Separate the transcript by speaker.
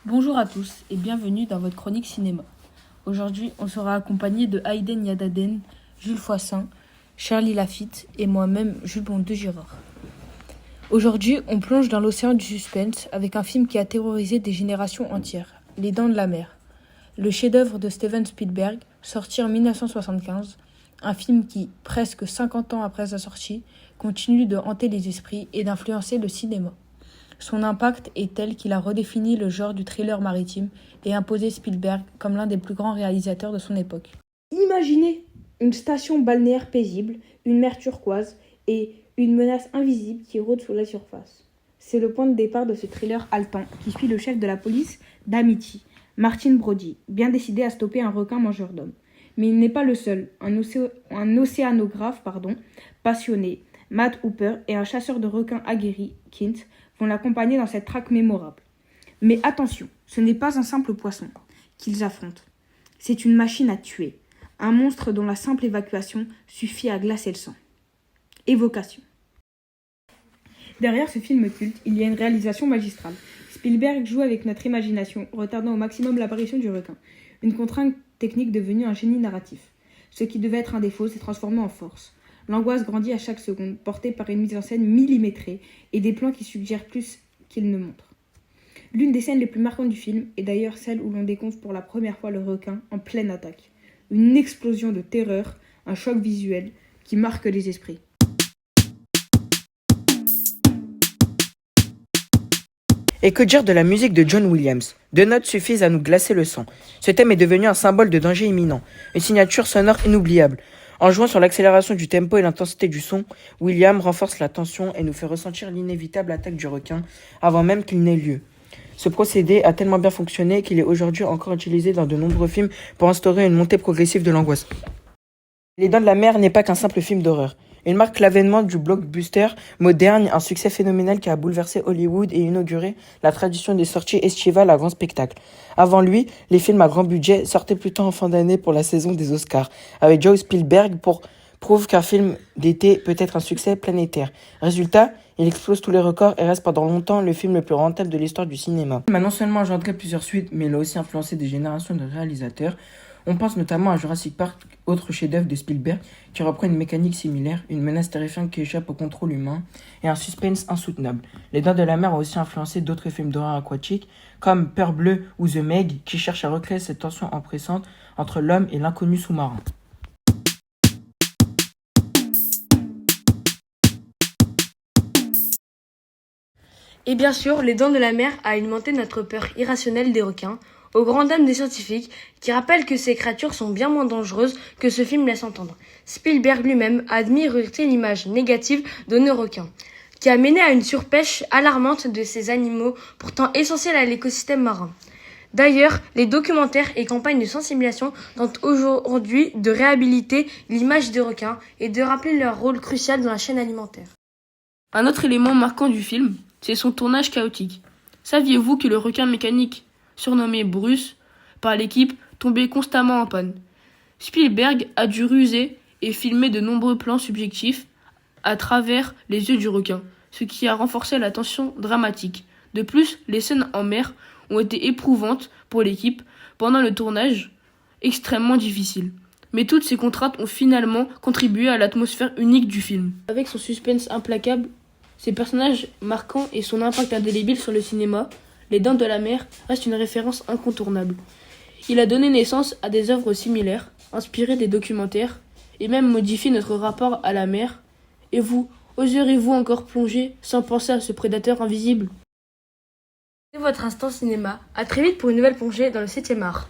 Speaker 1: Bonjour à tous et bienvenue dans votre chronique cinéma. Aujourd'hui, on sera accompagné de Hayden Yadaden, Jules Foissin, Charlie Lafitte et moi-même, Jules Bondeux-Girard. Aujourd'hui, on plonge dans l'océan du suspense avec un film qui a terrorisé des générations entières, Les Dents de la Mer. Le chef-d'œuvre de Steven Spielberg, sorti en 1975, un film qui, presque 50 ans après sa sortie, continue de hanter les esprits et d'influencer le cinéma. Son impact est tel qu'il a redéfini le genre du thriller maritime et imposé Spielberg comme l'un des plus grands réalisateurs de son époque. Imaginez une station balnéaire paisible, une mer turquoise et une menace invisible qui rôde sous la surface. C'est le point de départ de ce thriller haletant qui suit le chef de la police d'Amity, Martin Brody, bien décidé à stopper un requin mangeur d'hommes. Mais il n'est pas le seul. Un océanographe passionné, Matt Hooper, et un chasseur de requins aguerri, Kint, vont l'accompagner dans cette traque mémorable. Mais attention, ce n'est pas un simple poisson qu'ils affrontent. C'est une machine à tuer, un monstre dont la simple évacuation suffit à glacer le sang. Évocation. Derrière ce film culte, il y a une réalisation magistrale. Spielberg joue avec notre imagination, retardant au maximum l'apparition du requin. Une contrainte technique devenue un génie narratif. Ce qui devait être un défaut s'est transformé en force. L'angoisse grandit à chaque seconde, portée par une mise en scène millimétrée et des plans qui suggèrent plus qu'ils ne montrent. L'une des scènes les plus marquantes du film est d'ailleurs celle où l'on découvre pour la première fois le requin en pleine attaque. Une explosion de terreur, un choc visuel qui marque les esprits.
Speaker 2: Et que dire de la musique de John Williams? Deux notes suffisent à nous glacer le sang. Ce thème est devenu un symbole de danger imminent, une signature sonore inoubliable. En jouant sur l'accélération du tempo et l'intensité du son, Williams renforce la tension et nous fait ressentir l'inévitable attaque du requin avant même qu'il n'ait lieu. Ce procédé a tellement bien fonctionné qu'il est aujourd'hui encore utilisé dans de nombreux films pour instaurer une montée progressive de l'angoisse. Les Dents de la Mer n'est pas qu'un simple film d'horreur. Il marque l'avènement du blockbuster moderne, un succès phénoménal qui a bouleversé Hollywood et inauguré la tradition des sorties estivales à grand spectacle. Avant lui, les films à grand budget sortaient plutôt en fin d'année pour la saison des Oscars, avec Joe Spielberg prouve qu'un film d'été peut être un succès planétaire. Résultat, il explose tous les records et reste pendant longtemps le film le plus rentable de l'histoire du cinéma. Il a non seulement engendré plusieurs suites, mais il a aussi influencé des générations de réalisateurs. On pense notamment à Jurassic Park, autre chef-d'œuvre de Spielberg, qui reprend une mécanique similaire, une menace terrifiante qui échappe au contrôle humain et un suspense insoutenable. Les Dents de la Mer ont aussi influencé d'autres films d'horreur aquatique, comme Peur bleue ou The Meg, qui cherchent à recréer cette tension oppressante entre l'homme et l'inconnu sous-marin.
Speaker 1: Et bien sûr, Les Dents de la Mer a alimenté notre peur irrationnelle des requins, aux grandes dames des scientifiques, qui rappellent que ces créatures sont bien moins dangereuses que ce film laisse entendre. Spielberg lui-même a admis rejeter l'image négative donnée aux requins, qui a mené à une surpêche alarmante de ces animaux pourtant essentiels à l'écosystème marin. D'ailleurs, les documentaires et campagnes de sensibilisation tentent aujourd'hui de réhabiliter l'image des requins et de rappeler leur rôle crucial dans la chaîne alimentaire. Un autre élément marquant du film, c'est son tournage chaotique. Saviez-vous que le requin mécanique, surnommé Bruce par l'équipe, tombait constamment en panne? Spielberg a dû ruser et filmer de nombreux plans subjectifs à travers les yeux du requin, ce qui a renforcé la tension dramatique. De plus, les scènes en mer ont été éprouvantes pour l'équipe pendant le tournage, extrêmement difficile. Mais toutes ces contraintes ont finalement contribué à l'atmosphère unique du film. Avec son suspense implacable, ses personnages marquants et son impact indélébile sur le cinéma, Les Dents de la Mer reste une référence incontournable. Il a donné naissance à des œuvres similaires, inspirées des documentaires, et même modifié notre rapport à la mer. Et vous, oserez-vous encore plonger sans penser à ce prédateur invisible? C'est votre instant cinéma. À très vite pour une nouvelle plongée dans le 7e art.